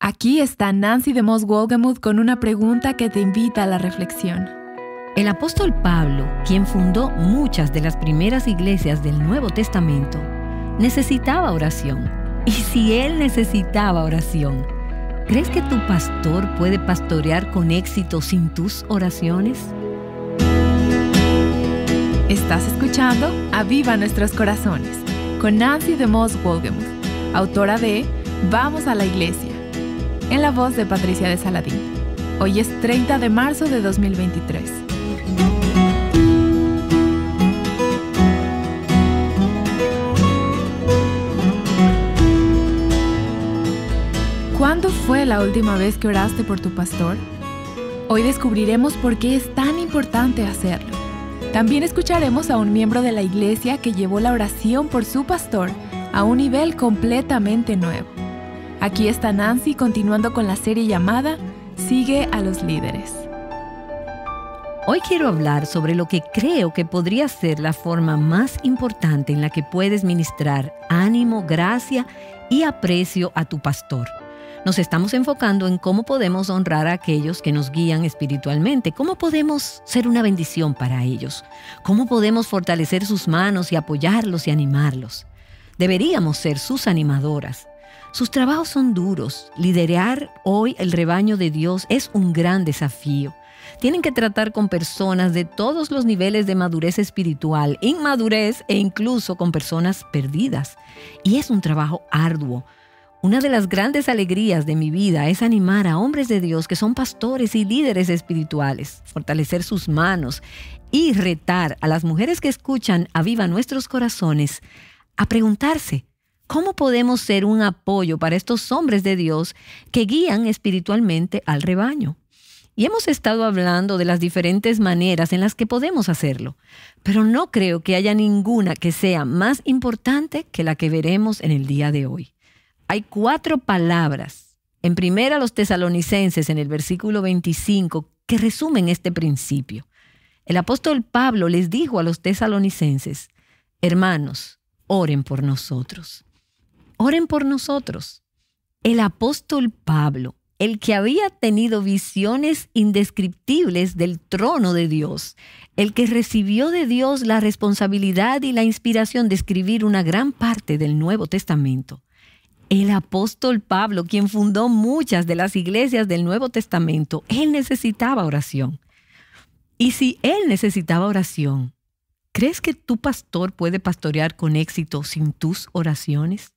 Aquí está Nancy DeMoss Wolgemuth con una pregunta que te invita a la reflexión. El apóstol Pablo, quien fundó muchas de las primeras iglesias del Nuevo Testamento, necesitaba oración. Y si él necesitaba oración, ¿crees que tu pastor puede pastorear con éxito sin tus oraciones? Estás escuchando Aviva Nuestros Corazones con Nancy DeMoss Wolgemuth, autora de Vamos a la Iglesia, en la voz de Patricia de Saladín. Hoy es 30 de marzo de 2023. ¿Cuándo fue la última vez que oraste por tu pastor? Hoy descubriremos por qué es tan importante hacerlo. También escucharemos a un miembro de la iglesia que llevó la oración por su pastor a un nivel completamente nuevo. Aquí está Nancy continuando con la serie llamada Sigue a los líderes. Hoy quiero hablar sobre lo que creo que podría ser la forma más importante en la que puedes ministrar ánimo, gracia y aprecio a tu pastor. Nos estamos enfocando en cómo podemos honrar a aquellos que nos guían espiritualmente, cómo podemos ser una bendición para ellos, cómo podemos fortalecer sus manos y apoyarlos y animarlos. Deberíamos ser sus animadoras. Sus trabajos son duros. Liderar hoy el rebaño de Dios es un gran desafío. Tienen que tratar con personas de todos los niveles de madurez espiritual, inmadurez e incluso con personas perdidas. Y es un trabajo arduo. Una de las grandes alegrías de mi vida es animar a hombres de Dios que son pastores y líderes espirituales, fortalecer sus manos y retar a las mujeres que escuchan Aviva Nuestros Corazones a preguntarse, ¿cómo podemos ser un apoyo para estos hombres de Dios que guían espiritualmente al rebaño? Y hemos estado hablando de las diferentes maneras en las que podemos hacerlo, pero no creo que haya ninguna que sea más importante que la que veremos en el día de hoy. Hay 4 palabras en 1 Tesalonicenses, en el versículo 25, que resumen este principio. El apóstol Pablo les dijo a los tesalonicenses, hermanos, oren por nosotros. Oren por nosotros. El apóstol Pablo, el que había tenido visiones indescriptibles del trono de Dios, el que recibió de Dios la responsabilidad y la inspiración de escribir una gran parte del Nuevo Testamento. El apóstol Pablo, quien fundó muchas de las iglesias del Nuevo Testamento, él necesitaba oración. Y si él necesitaba oración, ¿crees que tu pastor puede pastorear con éxito sin tus oraciones?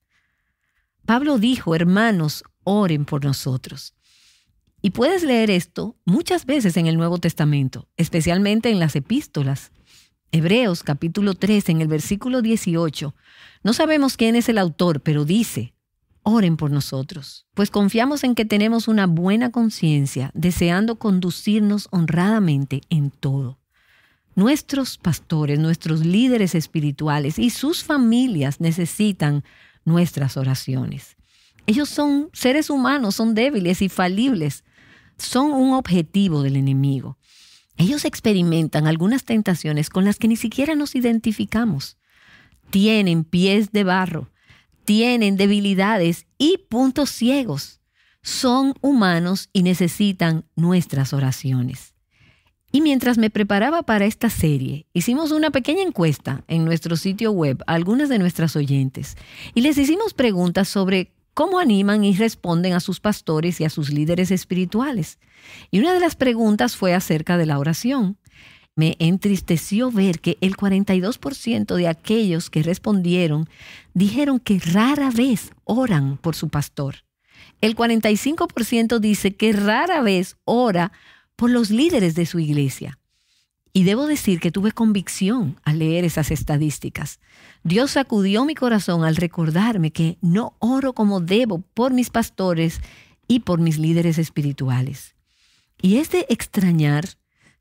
Pablo dijo, hermanos, oren por nosotros. Y puedes leer esto muchas veces en el Nuevo Testamento, especialmente en las epístolas. Hebreos capítulo 3, en el versículo 18. No sabemos quién es el autor, pero dice, oren por nosotros, pues confiamos en que tenemos una buena conciencia, deseando conducirnos honradamente en todo. Nuestros pastores, nuestros líderes espirituales y sus familias necesitan nuestras oraciones. Ellos son seres humanos, son débiles y falibles, son un objetivo del enemigo. Ellos experimentan algunas tentaciones con las que ni siquiera nos identificamos. Tienen pies de barro, tienen debilidades y puntos ciegos. Son humanos y necesitan nuestras oraciones. Y mientras me preparaba para esta serie, hicimos una pequeña encuesta en nuestro sitio web a algunas de nuestras oyentes y les hicimos preguntas sobre cómo animan y responden a sus pastores y a sus líderes espirituales. Y una de las preguntas fue acerca de la oración. Me entristeció ver que el 42% de aquellos que respondieron dijeron que rara vez oran por su pastor. El 45% dice que rara vez ora por los líderes de su iglesia. Y debo decir que tuve convicción al leer esas estadísticas. Dios sacudió mi corazón al recordarme que no oro como debo por mis pastores y por mis líderes espirituales. Y es de extrañar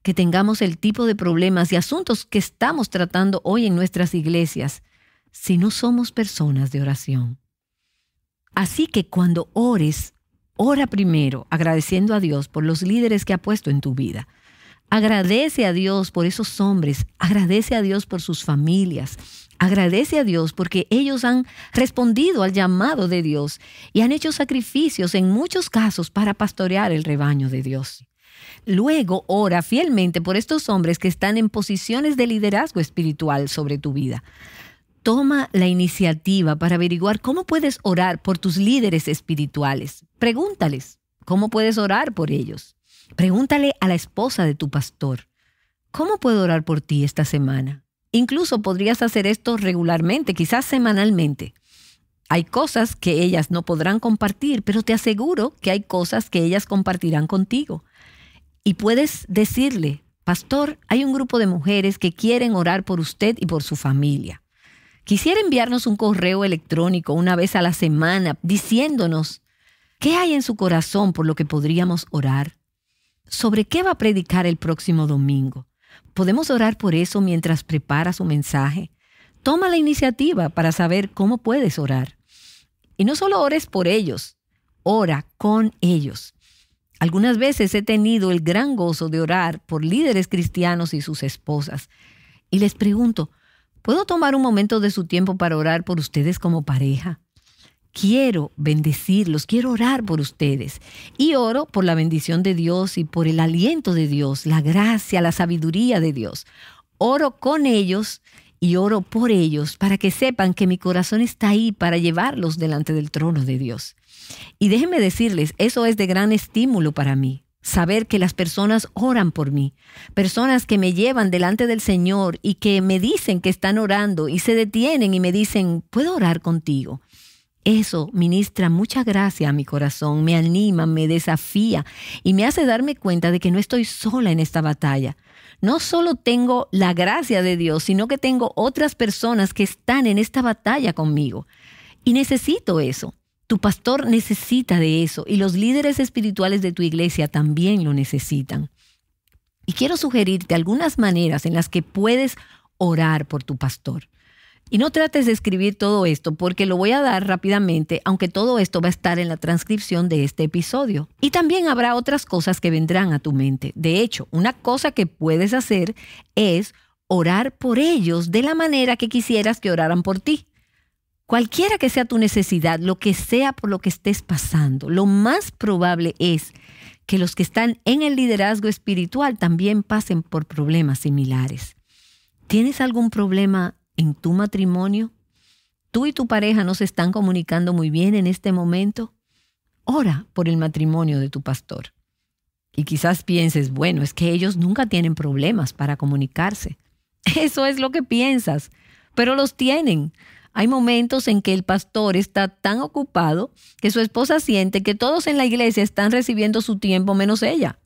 que tengamos el tipo de problemas y asuntos que estamos tratando hoy en nuestras iglesias si no somos personas de oración. Así que cuando ores, ora primero agradeciendo a Dios por los líderes que ha puesto en tu vida. Agradece a Dios por esos hombres, agradece a Dios por sus familias, agradece a Dios porque ellos han respondido al llamado de Dios y han hecho sacrificios en muchos casos para pastorear el rebaño de Dios. Luego, ora fielmente por estos hombres que están en posiciones de liderazgo espiritual sobre tu vida. Toma la iniciativa para averiguar cómo puedes orar por tus líderes espirituales. Pregúntales cómo puedes orar por ellos. Pregúntale a la esposa de tu pastor, ¿cómo puedo orar por ti esta semana? Incluso podrías hacer esto regularmente, quizás semanalmente. Hay cosas que ellas no podrán compartir, pero te aseguro que hay cosas que ellas compartirán contigo. Y puedes decirle, pastor, hay un grupo de mujeres que quieren orar por usted y por su familia. Quisiera enviarnos un correo electrónico una vez a la semana diciéndonos qué hay en su corazón por lo que podríamos orar. ¿Sobre qué va a predicar el próximo domingo? ¿Podemos orar por eso mientras prepara su mensaje? Toma la iniciativa para saber cómo puedes orar. Y no solo ores por ellos, ora con ellos. Algunas veces he tenido el gran gozo de orar por líderes cristianos y sus esposas. Y les pregunto, ¿puedo tomar un momento de su tiempo para orar por ustedes como pareja? Quiero bendecirlos, quiero orar por ustedes. Y oro por la bendición de Dios y por el aliento de Dios, la gracia, la sabiduría de Dios. Oro con ellos y oro por ellos para que sepan que mi corazón está ahí para llevarlos delante del trono de Dios. Y déjenme decirles, eso es de gran estímulo para mí. Saber que las personas oran por mí, personas que me llevan delante del Señor y que me dicen que están orando y se detienen y me dicen, ¿puedo orar contigo? Eso ministra mucha gracia a mi corazón, me anima, me desafía y me hace darme cuenta de que no estoy sola en esta batalla. No solo tengo la gracia de Dios, sino que tengo otras personas que están en esta batalla conmigo. Y necesito eso. Tu pastor necesita de eso y los líderes espirituales de tu iglesia también lo necesitan. Y quiero sugerirte algunas maneras en las que puedes orar por tu pastor. Y no trates de escribir todo esto porque lo voy a dar rápidamente, aunque todo esto va a estar en la transcripción de este episodio. Y también habrá otras cosas que vendrán a tu mente. De hecho, una cosa que puedes hacer es orar por ellos de la manera que quisieras que oraran por ti. Cualquiera que sea tu necesidad, lo que sea por lo que estés pasando, lo más probable es que los que están en el liderazgo espiritual también pasen por problemas similares. ¿Tienes algún problema en tu matrimonio? ¿Tú y tu pareja no se están comunicando muy bien en este momento? Ora por el matrimonio de tu pastor. Y quizás pienses, bueno, es que ellos nunca tienen problemas para comunicarse. Eso es lo que piensas, pero los tienen. Hay momentos en que el pastor está tan ocupado que su esposa siente que todos en la iglesia están recibiendo su tiempo menos ella.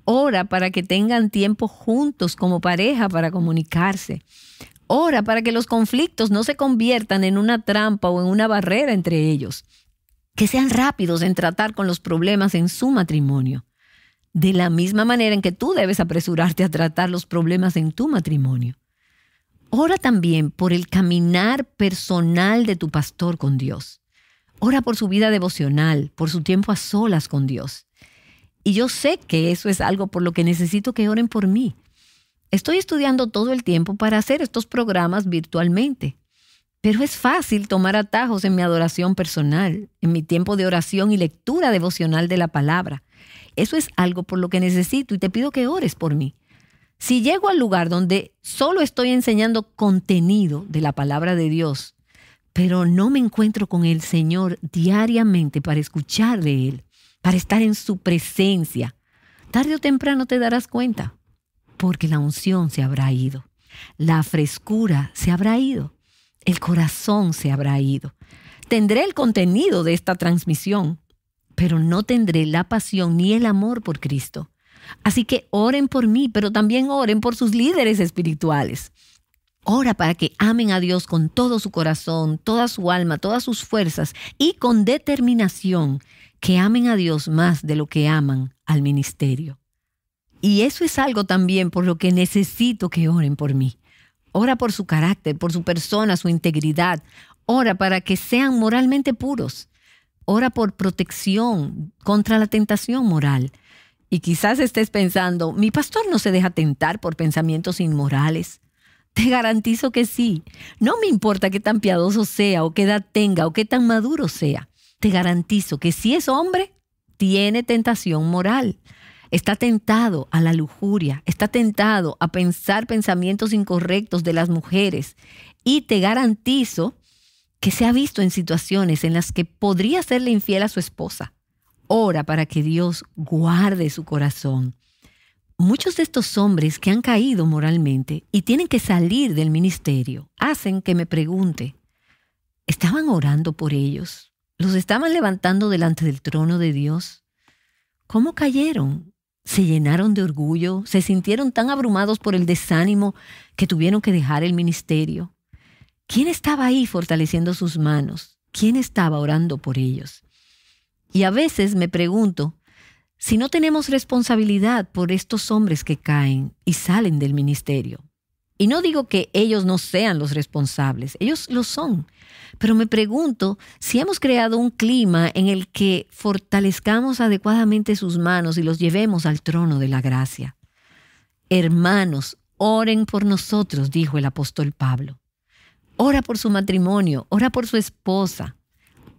Ora para que tengan tiempo juntos como pareja para comunicarse. Ora para que los conflictos no se conviertan en una trampa o en una barrera entre ellos. Que sean rápidos en tratar con los problemas en su matrimonio. De la misma manera en que tú debes apresurarte a tratar los problemas en tu matrimonio. Ora también por el caminar personal de tu pastor con Dios. Ora por su vida devocional, por su tiempo a solas con Dios. Y yo sé que eso es algo por lo que necesito que oren por mí. Estoy estudiando todo el tiempo para hacer estos programas virtualmente. Pero es fácil tomar atajos en mi adoración personal, en mi tiempo de oración y lectura devocional de la palabra. Eso es algo por lo que necesito y te pido que ores por mí. Si llego al lugar donde solo estoy enseñando contenido de la palabra de Dios, pero no me encuentro con el Señor diariamente para escuchar de Él, para estar en su presencia, tarde o temprano te darás cuenta, porque la unción se habrá ido, la frescura se habrá ido, el corazón se habrá ido. Tendré el contenido de esta transmisión, pero no tendré la pasión ni el amor por Cristo. Así que oren por mí, pero también oren por sus líderes espirituales. Ora para que amen a Dios con todo su corazón, toda su alma, todas sus fuerzas y con determinación, que amen a Dios más de lo que aman al ministerio. Y eso es algo también por lo que necesito que oren por mí. Ora por su carácter, por su persona, su integridad. Ora para que sean moralmente puros. Ora por protección contra la tentación moral. Y quizás estés pensando, mi pastor no se deja tentar por pensamientos inmorales. Te garantizo que sí. No me importa qué tan piadoso sea, o qué edad tenga, o qué tan maduro sea. Te garantizo que si es hombre, tiene tentación moral. Está tentado a la lujuria, está tentado a pensar pensamientos incorrectos de las mujeres. Y te garantizo que se ha visto en situaciones en las que podría serle infiel a su esposa. Ora para que Dios guarde su corazón. Muchos de estos hombres que han caído moralmente y tienen que salir del ministerio hacen que me pregunte, ¿estaban orando por ellos? ¿Los estaban levantando delante del trono de Dios? ¿Cómo cayeron? ¿Se llenaron de orgullo? ¿Se sintieron tan abrumados por el desánimo que tuvieron que dejar el ministerio? ¿Quién estaba ahí fortaleciendo sus manos? ¿Quién estaba orando por ellos? Y a veces me pregunto, si no tenemos responsabilidad por estos hombres que caen y salen del ministerio. Y no digo que ellos no sean los responsables, ellos lo son. Pero me pregunto si hemos creado un clima en el que fortalezcamos adecuadamente sus manos y los llevemos al trono de la gracia. Hermanos, oren por nosotros, dijo el apóstol Pablo. Ora por su matrimonio, ora por su esposa.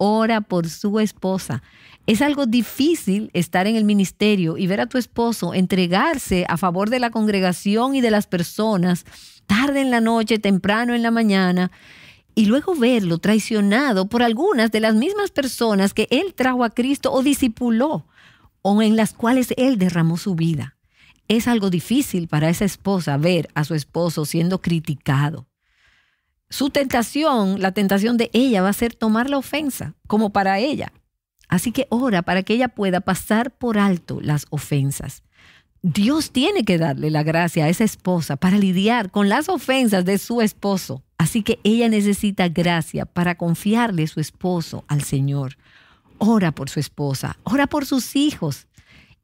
Ora por su esposa. Es algo difícil estar en el ministerio y ver a tu esposo entregarse a favor de la congregación y de las personas, tarde en la noche, temprano en la mañana, y luego verlo traicionado por algunas de las mismas personas que él trajo a Cristo o discipuló, o en las cuales él derramó su vida. Es algo difícil para esa esposa ver a su esposo siendo criticado. Su tentación, la tentación de ella va a ser tomar la ofensa, como para ella. Así que ora para que ella pueda pasar por alto las ofensas. Dios tiene que darle la gracia a esa esposa para lidiar con las ofensas de su esposo. Así que ella necesita gracia para confiarle su esposo al Señor. Ora por su esposa, ora por sus hijos.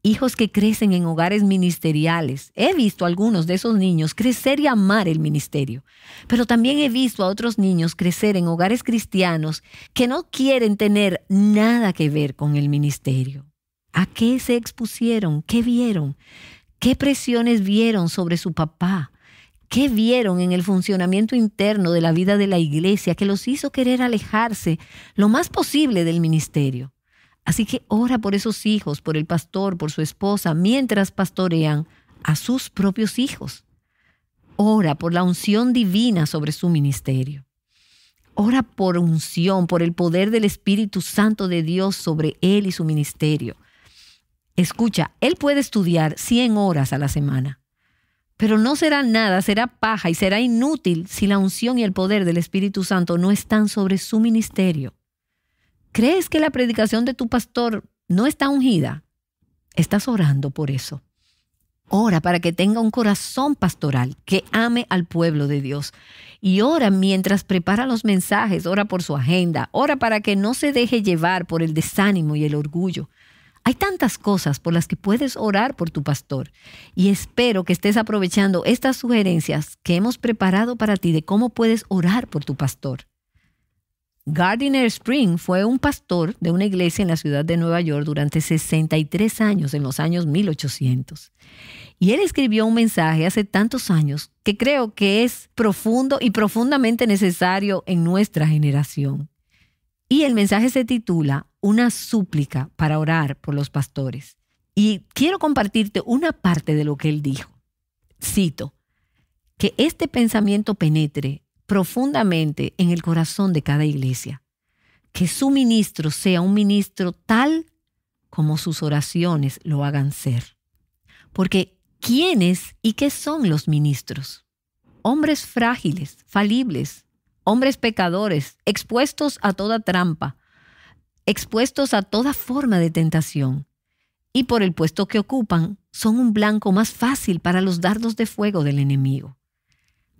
Hijos que crecen en hogares ministeriales. He visto a algunos de esos niños crecer y amar el ministerio. Pero también he visto a otros niños crecer en hogares cristianos que no quieren tener nada que ver con el ministerio. ¿A qué se expusieron? ¿Qué vieron? ¿Qué presiones vieron sobre su papá? ¿Qué vieron en el funcionamiento interno de la vida de la iglesia que los hizo querer alejarse lo más posible del ministerio? Así que ora por esos hijos, por el pastor, por su esposa, mientras pastorean a sus propios hijos. Ora por la unción divina sobre su ministerio. Ora por unción, por el poder del Espíritu Santo de Dios sobre él y su ministerio. Escucha, él puede estudiar 100 horas a la semana, pero no será nada, será paja y será inútil si la unción y el poder del Espíritu Santo no están sobre su ministerio. ¿Crees que la predicación de tu pastor no está ungida? Estás orando por eso. Ora para que tenga un corazón pastoral, que ame al pueblo de Dios. Y ora mientras prepara los mensajes, ora por su agenda, ora para que no se deje llevar por el desánimo y el orgullo. Hay tantas cosas por las que puedes orar por tu pastor y espero que estés aprovechando estas sugerencias que hemos preparado para ti de cómo puedes orar por tu pastor. Gardiner Spring fue un pastor de una iglesia en la ciudad de Nueva York durante 63 años, en los años 1800. Y él escribió un mensaje hace tantos años que creo que es profundo y profundamente necesario en nuestra generación. Y el mensaje se titula Una súplica para orar por los pastores. Y quiero compartirte una parte de lo que él dijo. Cito, que este pensamiento penetre profundamente en el corazón de cada iglesia. Que su ministro sea un ministro tal como sus oraciones lo hagan ser. Porque, ¿quiénes y qué son los ministros? Hombres frágiles, falibles, hombres pecadores, expuestos a toda trampa, expuestos a toda forma de tentación. Y por el puesto que ocupan, son un blanco más fácil para los dardos de fuego del enemigo.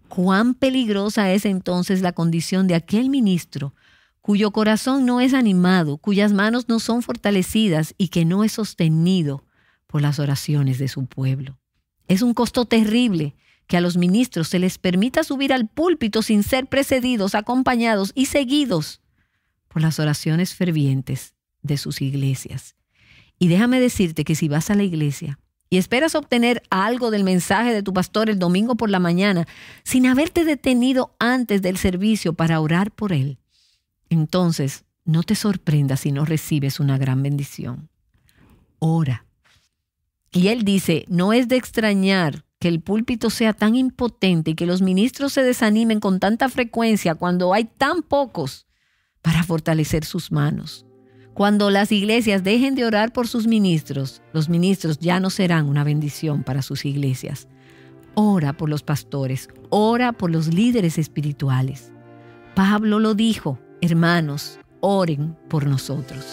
¿Cuán peligrosa es entonces la condición de aquel ministro cuyo corazón no es animado, cuyas manos no son fortalecidas y que no es sostenido por las oraciones de su pueblo? Es un costo terrible que a los ministros se les permita subir al púlpito sin ser precedidos, acompañados y seguidos por las oraciones fervientes de sus iglesias. Y déjame decirte que si vas a la iglesia y esperas obtener algo del mensaje de tu pastor el domingo por la mañana sin haberte detenido antes del servicio para orar por él, entonces no te sorprendas si no recibes una gran bendición. Ora. Y él dice, no es de extrañar que el púlpito sea tan impotente y que los ministros se desanimen con tanta frecuencia cuando hay tan pocos para fortalecer sus manos. Cuando las iglesias dejen de orar por sus ministros, los ministros ya no serán una bendición para sus iglesias. Ora por los pastores, ora por los líderes espirituales. Pablo lo dijo, hermanos, oren por nosotros.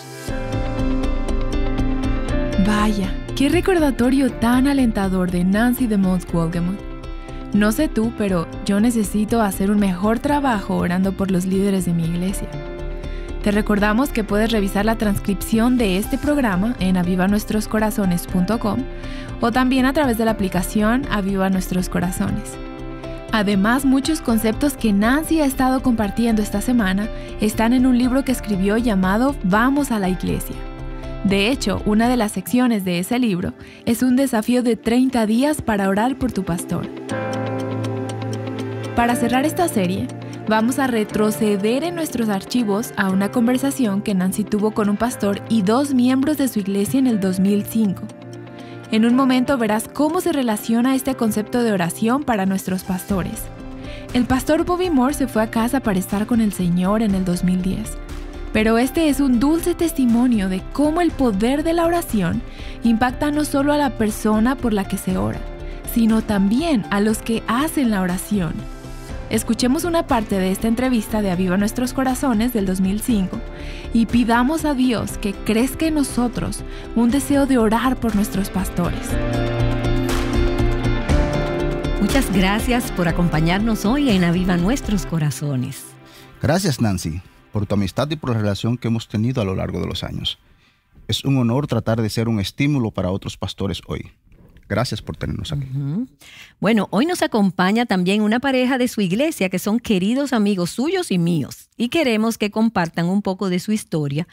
Vaya, qué recordatorio tan alentador de Nancy DeMoss Wolgemuth. No sé tú, pero yo necesito hacer un mejor trabajo orando por los líderes de mi iglesia. Te recordamos que puedes revisar la transcripción de este programa en avivanuestroscorazones.com o también a través de la aplicación Aviva Nuestros Corazones. Además, muchos conceptos que Nancy ha estado compartiendo esta semana están en un libro que escribió llamado Vamos a la Iglesia. De hecho, una de las secciones de ese libro es un desafío de 30 días para orar por tu pastor. Para cerrar esta serie, vamos a retroceder en nuestros archivos a una conversación que Nancy tuvo con un pastor y 2 miembros de su iglesia en el 2005. En un momento verás cómo se relaciona este concepto de oración para nuestros pastores. El pastor Bobby Moore se fue a casa para estar con el Señor en el 2010. Pero este es un dulce testimonio de cómo el poder de la oración impacta no solo a la persona por la que se ora, sino también a los que hacen la oración. Escuchemos una parte de esta entrevista de Aviva Nuestros Corazones del 2005 y pidamos a Dios que crezca en nosotros un deseo de orar por nuestros pastores. Muchas gracias por acompañarnos hoy en Aviva Nuestros Corazones. Gracias, Nancy, por tu amistad y por la relación que hemos tenido a lo largo de los años. Es un honor tratar de ser un estímulo para otros pastores hoy. Gracias por tenernos aquí. Bueno, hoy nos acompaña también una pareja de su iglesia que son queridos amigos suyos y míos y queremos que compartan un poco de su historia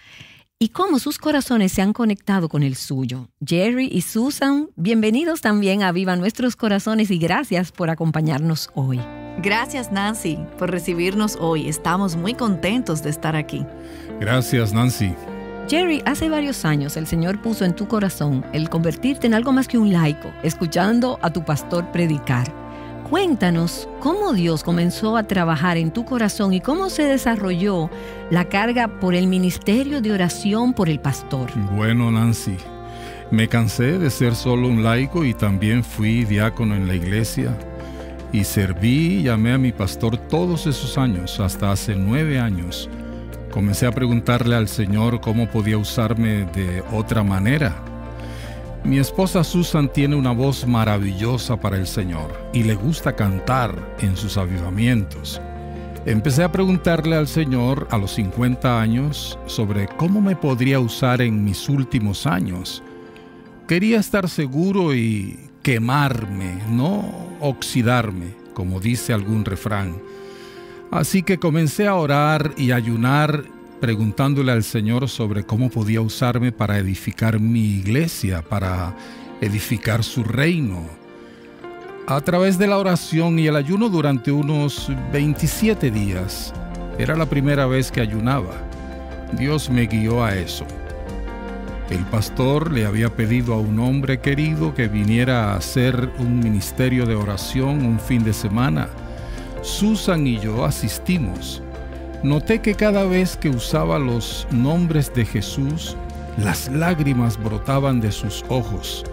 y cómo sus corazones se han conectado con el suyo. Jerry y Susan, bienvenidos también a Viva Nuestros Corazones y gracias por acompañarnos hoy. Gracias, Nancy, por recibirnos hoy. Estamos muy contentos de estar aquí. Gracias, Nancy. Jerry, hace varios años el Señor puso en tu corazón el convertirte en algo más que un laico, escuchando a tu pastor predicar. Cuéntanos cómo Dios comenzó a trabajar en tu corazón y cómo se desarrolló la carga por el ministerio de oración por el pastor. Bueno, Nancy, me cansé de ser solo un laico y también fui diácono en la iglesia. Y serví y llamé a mi pastor todos esos años, hasta hace 9 años. Comencé a preguntarle al Señor cómo podía usarme de otra manera. Mi esposa Susan tiene una voz maravillosa para el Señor y le gusta cantar en sus avivamientos. Empecé a preguntarle al Señor a los 50 años sobre cómo me podría usar en mis últimos años. Quería estar seguro y quemarme, no oxidarme, como dice algún refrán. Así que comencé a orar y ayunar, preguntándole al Señor sobre cómo podía usarme para edificar mi iglesia, para edificar su reino. A través de la oración y el ayuno durante unos 27 días, era la primera vez que ayunaba. Dios me guió a eso. El pastor le había pedido a un hombre querido que viniera a hacer un ministerio de oración un fin de semana. Susan y yo asistimos. Noté que cada vez que usaba los nombres de Jesús, las lágrimas brotaban de sus ojos.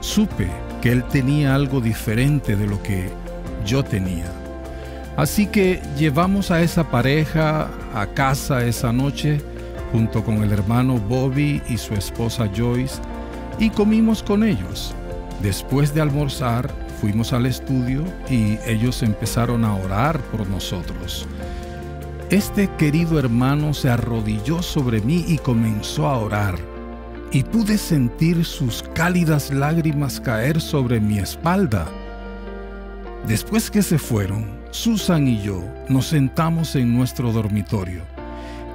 Supe que él tenía algo diferente de lo que yo tenía. Así que llevamos a esa pareja a casa esa noche, junto con el hermano Bobby y su esposa Joyce, y comimos con ellos. Después de almorzar, fuimos al estudio y ellos empezaron a orar por nosotros. Este querido hermano se arrodilló sobre mí y comenzó a orar, y pude sentir sus cálidas lágrimas caer sobre mi espalda. Después que se fueron, Susan y yo nos sentamos en nuestro dormitorio.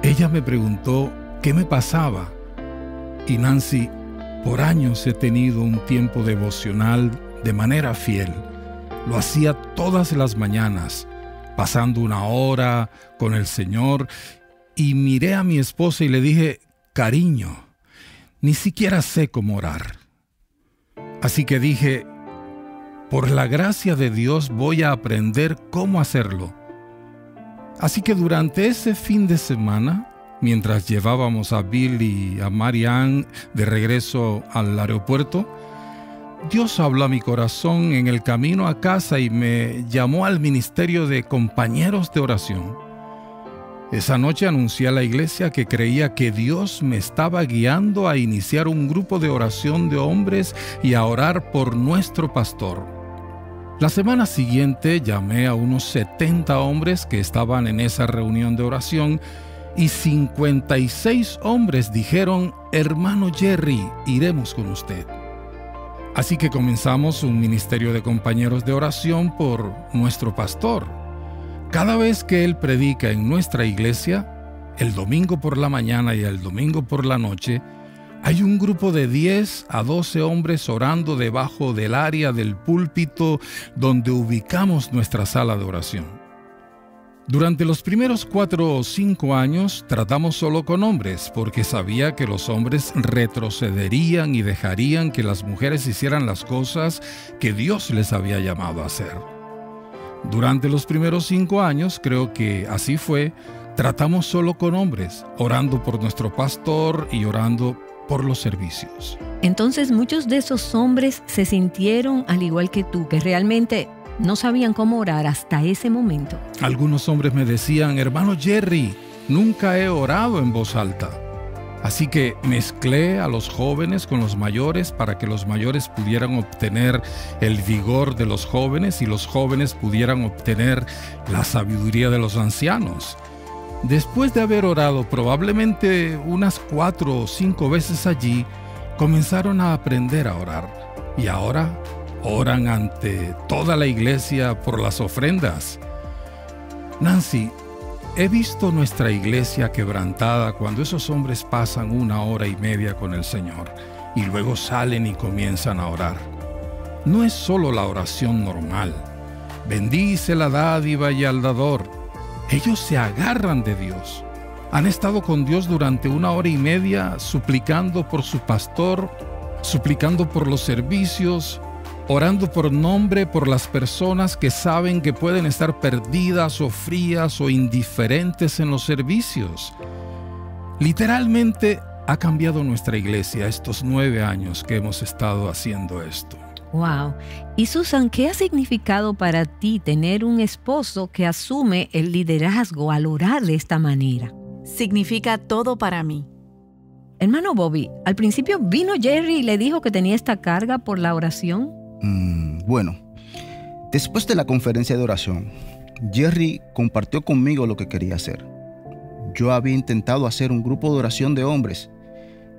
Ella me preguntó qué me pasaba, y Nancy, Por años he tenido un tiempo devocional de manera fiel. Lo hacía todas las mañanas, pasando una hora con el Señor, y miré a mi esposa y le dije: cariño, ni siquiera sé cómo orar. Así que dije: por la gracia de Dios voy a aprender cómo hacerlo. Así que durante ese fin de semana, mientras llevábamos a Bill y a Marianne de regreso al aeropuerto, Dios habló a mi corazón en el camino a casa y me llamó al ministerio de compañeros de oración. Esa noche anuncié a la iglesia que creía que Dios me estaba guiando a iniciar un grupo de oración de hombres y a orar por nuestro pastor. La semana siguiente llamé a unos 70 hombres que estaban en esa reunión de oración y 56 hombres dijeron: hermano Jerry, iremos con usted. Así que comenzamos un ministerio de compañeros de oración por nuestro pastor. Cada vez que él predica en nuestra iglesia, el domingo por la mañana y el domingo por la noche, hay un grupo de 10 a 12 hombres orando debajo del área del púlpito donde ubicamos nuestra sala de oración. Durante los primeros 4 o 5 años tratamos solo con hombres porque sabía que los hombres retrocederían y dejarían que las mujeres hicieran las cosas que Dios les había llamado a hacer. Durante los primeros 5 años, creo que así fue, tratamos solo con hombres, orando por nuestro pastor y orando por los servicios. Entonces muchos de esos hombres se sintieron al igual que tú, que realmente no sabían cómo orar hasta ese momento. Algunos hombres me decían: hermano Jerry, nunca he orado en voz alta. Así que mezclé a los jóvenes con los mayores para que los mayores pudieran obtener el vigor de los jóvenes y los jóvenes pudieran obtener la sabiduría de los ancianos. Después de haber orado probablemente unas 4 o 5 veces allí, comenzaron a aprender a orar. Y ahora oran ante toda la iglesia por las ofrendas. Nancy, he visto nuestra iglesia quebrantada cuando esos hombres pasan 1 hora y media con el Señor y luego salen y comienzan a orar. No es solo la oración normal. Bendice la dádiva y al dador. Ellos se agarran de Dios. Han estado con Dios durante 1 hora y media suplicando por su pastor, suplicando por los servicios, orando por nombre por las personas que saben que pueden estar perdidas o frías o indiferentes en los servicios. Literalmente ha cambiado nuestra iglesia estos 9 años que hemos estado haciendo esto. Wow. Y Susan, ¿qué ha significado para ti tener un esposo que asume el liderazgo al orar de esta manera? Significa todo para mí. Hermano Bobby, al principio vino Jerry y le dijo que tenía esta carga por la oración. Bueno, después de la conferencia de oración, Jerry compartió conmigo lo que quería hacer. Yo había intentado hacer un grupo de oración de hombres.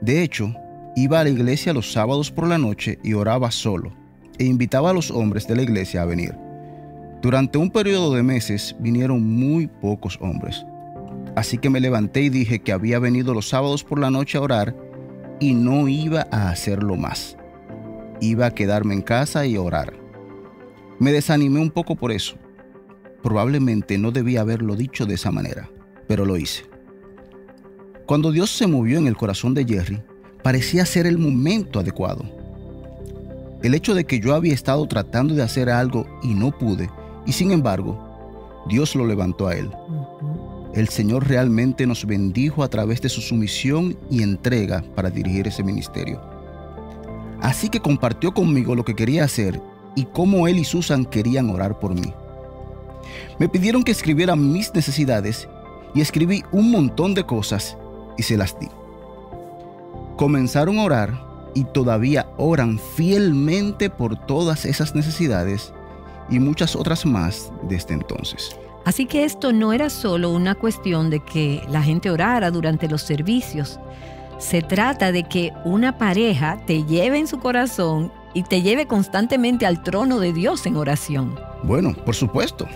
De hecho, iba a la iglesia los sábados por la noche y oraba solo, e invitaba a los hombres de la iglesia a venir. Durante un periodo de meses vinieron muy pocos hombres. Así que me levanté y dije que había venido los sábados por la noche a orar y no iba a hacerlo más. Iba a quedarme en casa y a orar. Me desanimé un poco por eso. Probablemente no debía haberlo dicho de esa manera, pero lo hice. Cuando Dios se movió en el corazón de Jerry, parecía ser el momento adecuado. El hecho de que yo había estado tratando de hacer algo y no pude, y sin embargo, Dios lo levantó a él. El Señor realmente nos bendijo a través de su sumisión y entrega para dirigir ese ministerio. Así que compartió conmigo lo que quería hacer y cómo él y Susan querían orar por mí. Me pidieron que escribiera mis necesidades y escribí un montón de cosas y se las di. Comenzaron a orar y todavía oran fielmente por todas esas necesidades y muchas otras más desde entonces. Así que esto no era solo una cuestión de que la gente orara durante los servicios. Se trata de que una pareja te lleve en su corazón y te lleve constantemente al trono de Dios en oración. Bueno, por supuesto.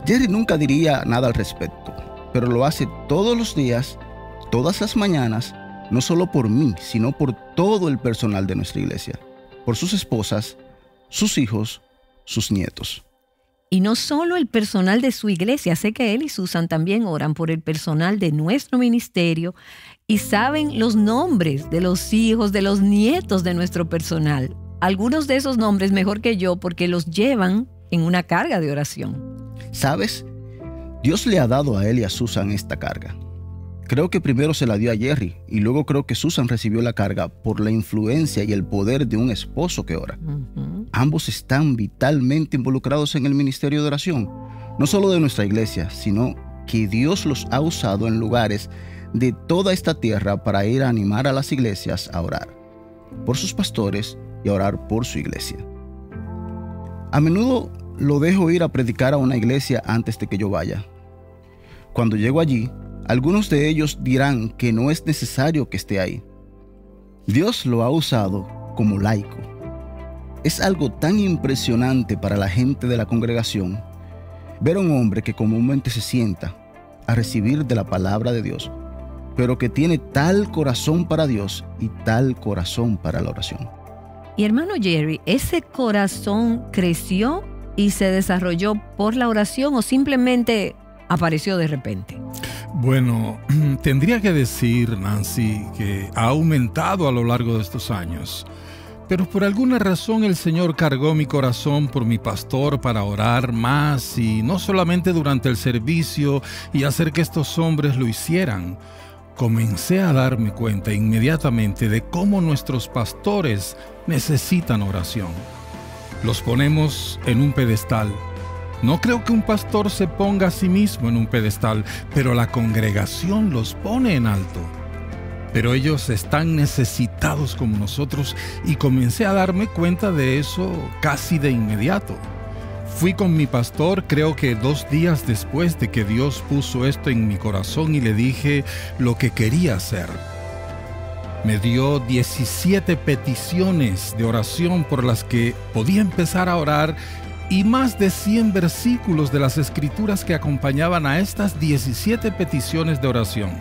Jerry nunca diría nada al respecto, pero lo hace todos los días, todas las mañanas, no solo por mí, sino por todo el personal de nuestra iglesia, por sus esposas, sus hijos, sus nietos. Y no solo el personal de su iglesia, sé que él y Susan también oran por el personal de nuestro ministerio y saben los nombres de los hijos, de los nietos de nuestro personal. Algunos de esos nombres mejor que yo porque los llevan en una carga de oración. ¿Sabes? Dios le ha dado a él y a Susan esta carga. Creo que primero se la dio a Jerry y luego creo que Susan recibió la carga por la influencia y el poder de un esposo que ora. Ambos están vitalmente involucrados en el ministerio de oración, no solo de nuestra iglesia, sino que Dios los ha usado en lugares de toda esta tierra para ir a animar a las iglesias a orar por sus pastores y a orar por su iglesia. A menudo lo dejo ir a predicar a una iglesia antes de que yo vaya. Cuando llego allí, algunos de ellos dirán que no es necesario que esté ahí. Dios lo ha usado como laico. Es algo tan impresionante para la gente de la congregación ver a un hombre que comúnmente se sienta a recibir de la palabra de Dios, pero que tiene tal corazón para Dios y tal corazón para la oración. Y hermano Jerry, ¿ese corazón creció y se desarrolló por la oración o simplemente apareció de repente? Bueno, tendría que decir, Nancy, que ha aumentado a lo largo de estos años. Pero por alguna razón el Señor cargó mi corazón por mi pastor para orar más y no solamente durante el servicio y hacer que estos hombres lo hicieran. Comencé a darme cuenta inmediatamente de cómo nuestros pastores necesitan oración. Los ponemos en un pedestal. No creo que un pastor se ponga a sí mismo en un pedestal, pero la congregación los pone en alto. Pero ellos están necesitados como nosotros y comencé a darme cuenta de eso casi de inmediato. Fui con mi pastor, creo que 2 días después de que Dios puso esto en mi corazón y le dije lo que quería hacer. Me dio 17 peticiones de oración por las que podía empezar a orar y más de 100 versículos de las Escrituras que acompañaban a estas 17 peticiones de oración.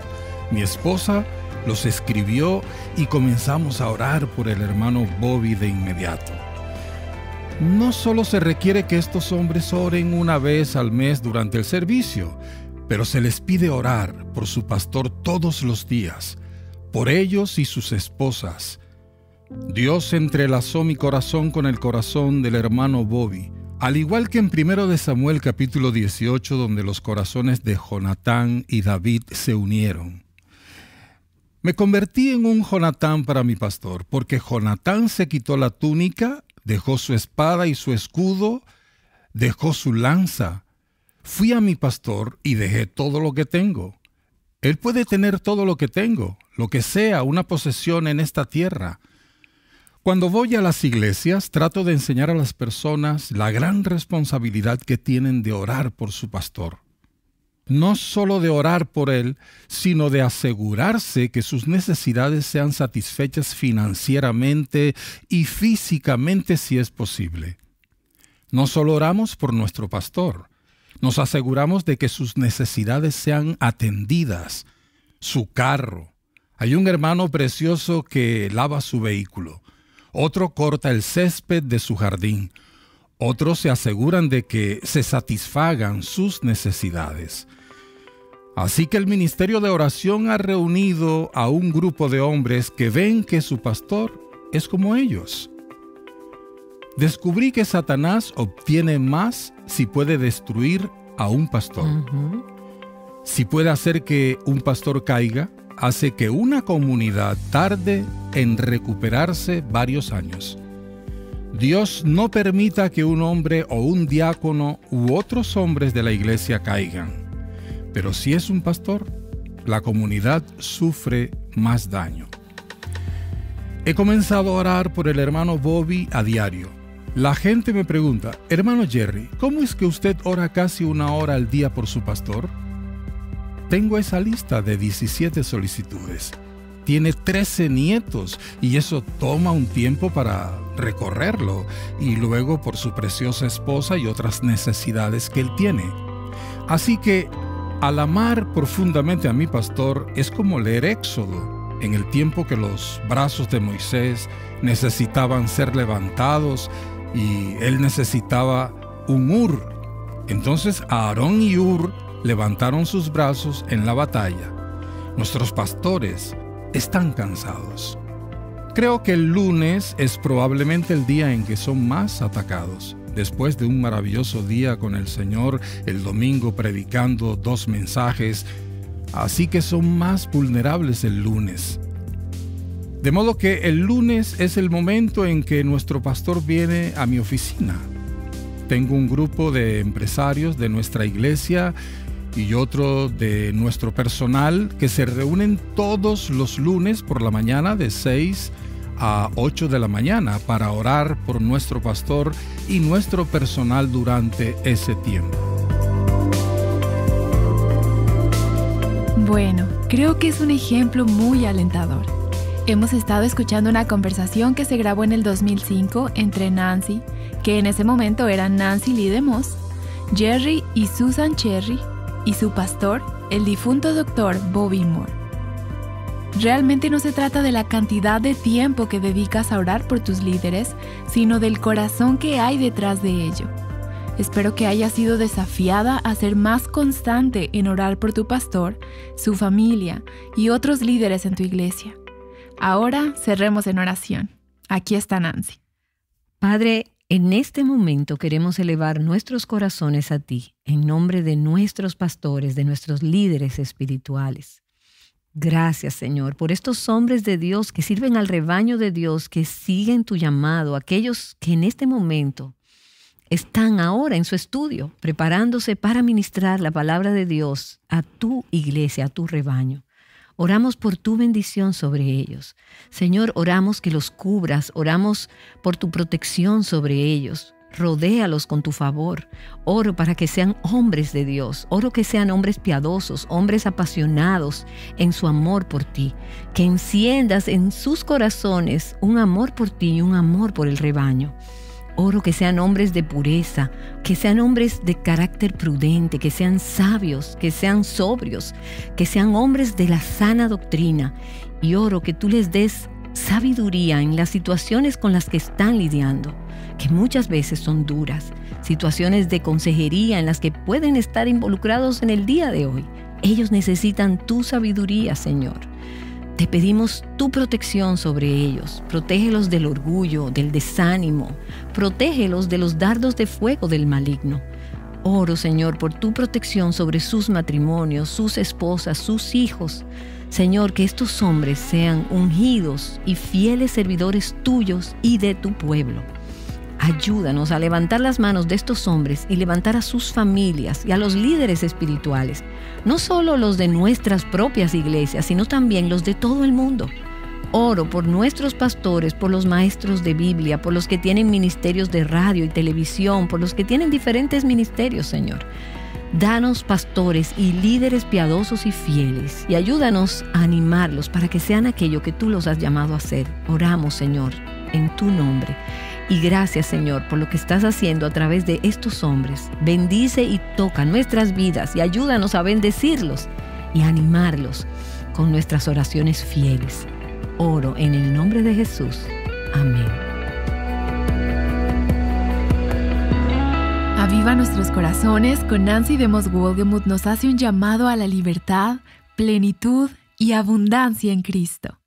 Mi esposa los escribió y comenzamos a orar por el hermano Bobby de inmediato. No solo se requiere que estos hombres oren una vez al mes durante el servicio, pero se les pide orar por su pastor todos los días, por ellos y sus esposas. Dios entrelazó mi corazón con el corazón del hermano Bobby, al igual que en 1 Samuel capítulo 18, donde los corazones de Jonatán y David se unieron. Me convertí en un Jonatán para mi pastor, porque Jonatán se quitó la túnica, dejó su espada y su escudo, dejó su lanza. Fui a mi pastor y dejé todo lo que tengo. Él puede tener todo lo que tengo, lo que sea, una posesión en esta tierra. Cuando voy a las iglesias, trato de enseñar a las personas la gran responsabilidad que tienen de orar por su pastor. No solo de orar por él, sino de asegurarse que sus necesidades sean satisfechas financieramente y físicamente si es posible. No solo oramos por nuestro pastor, nos aseguramos de que sus necesidades sean atendidas. Su carro. Hay un hermano precioso que lava su vehículo. Otro corta el césped de su jardín. Otros se aseguran de que se satisfagan sus necesidades. Así que el ministerio de oración ha reunido a un grupo de hombres que ven que su pastor es como ellos. Descubrí que Satanás obtiene más si puede destruir a un pastor. Si puede hacer que un pastor caiga, hace que una comunidad tarde en recuperarse varios años. Dios no permita que un hombre o un diácono u otros hombres de la iglesia caigan. Pero si es un pastor, la comunidad sufre más daño. He comenzado a orar por el hermano Bobby a diario. La gente me pregunta, hermano Jerry, ¿cómo es que usted ora casi 1 hora al día por su pastor? Tengo esa lista de 17 solicitudes. Tiene 13 nietos y eso toma un tiempo para recorrerlo y luego por su preciosa esposa y otras necesidades que él tiene. Así que al amar profundamente a mi pastor es como leer Éxodo. en el tiempo que los brazos de Moisés necesitaban ser levantados y él necesitaba un Hur. Entonces Aarón y Hur levantaron sus brazos en la batalla. Nuestros pastores están cansados. Creo que el lunes es probablemente el día en que son más atacados. Después de un maravilloso día con el Señor, el domingo predicando 2 mensajes, así que son más vulnerables el lunes. De modo que el lunes es el momento en que nuestro pastor viene a mi oficina. Tengo un grupo de empresarios de nuestra iglesia y otro de nuestro personal que se reúnen todos los lunes por la mañana de 6 a 8 de la mañana para orar por nuestro pastor y nuestro personal durante ese tiempo. Bueno, creo que es un ejemplo muy alentador. Hemos estado escuchando una conversación que se grabó en el 2005 entre Nancy, que en ese momento era Nancy Lee DeMoss, Jerry y Susan Cherry, y su pastor, el difunto doctor Bobby Moore. Realmente no se trata de la cantidad de tiempo que dedicas a orar por tus líderes, sino del corazón que hay detrás de ello. Espero que hayas sido desafiada a ser más constante en orar por tu pastor, su familia y otros líderes en tu iglesia. Ahora cerremos en oración. Aquí está Nancy. Padre, en este momento queremos elevar nuestros corazones a ti, en nombre de nuestros pastores, de nuestros líderes espirituales. Gracias, Señor, por estos hombres de Dios que sirven al rebaño de Dios, que siguen tu llamado, aquellos que en este momento están ahora en su estudio, preparándose para ministrar la palabra de Dios a tu iglesia, a tu rebaño. Oramos por tu bendición sobre ellos. Señor, oramos que los cubras, oramos por tu protección sobre ellos. Rodéalos con tu favor. Oro para que sean hombres de Dios. Oro que sean hombres piadosos, hombres apasionados en su amor por ti. Que enciendas en sus corazones un amor por ti y un amor por el rebaño. Oro que sean hombres de pureza, que sean hombres de carácter prudente, que sean sabios, que sean sobrios, que sean hombres de la sana doctrina. Y oro que tú les des sabiduría en las situaciones con las que están lidiando, que muchas veces son duras, situaciones de consejería en las que pueden estar involucrados en el día de hoy. Ellos necesitan tu sabiduría, Señor. Te pedimos tu protección sobre ellos. Protégelos del orgullo, del desánimo. Protégelos de los dardos de fuego del maligno. Oro, Señor, por tu protección sobre sus matrimonios, sus esposas, sus hijos. Señor, que estos hombres sean ungidos y fieles servidores tuyos y de tu pueblo. Ayúdanos a levantar las manos de estos hombres y levantar a sus familias y a los líderes espirituales, no solo los de nuestras propias iglesias, sino también los de todo el mundo. Oro por nuestros pastores, por los maestros de Biblia, por los que tienen ministerios de radio y televisión, por los que tienen diferentes ministerios, Señor. Danos pastores y líderes piadosos y fieles y ayúdanos a animarlos para que sean aquello que tú los has llamado a ser. Oramos, Señor, en tu nombre. Y gracias, Señor, por lo que estás haciendo a través de estos hombres. Bendice y toca nuestras vidas y ayúdanos a bendecirlos y a animarlos con nuestras oraciones fieles. Oro en el nombre de Jesús. Amén. Aviva nuestros corazones con Nancy DeMoss Wolgemuth nos hace un llamado a la libertad, plenitud y abundancia en Cristo.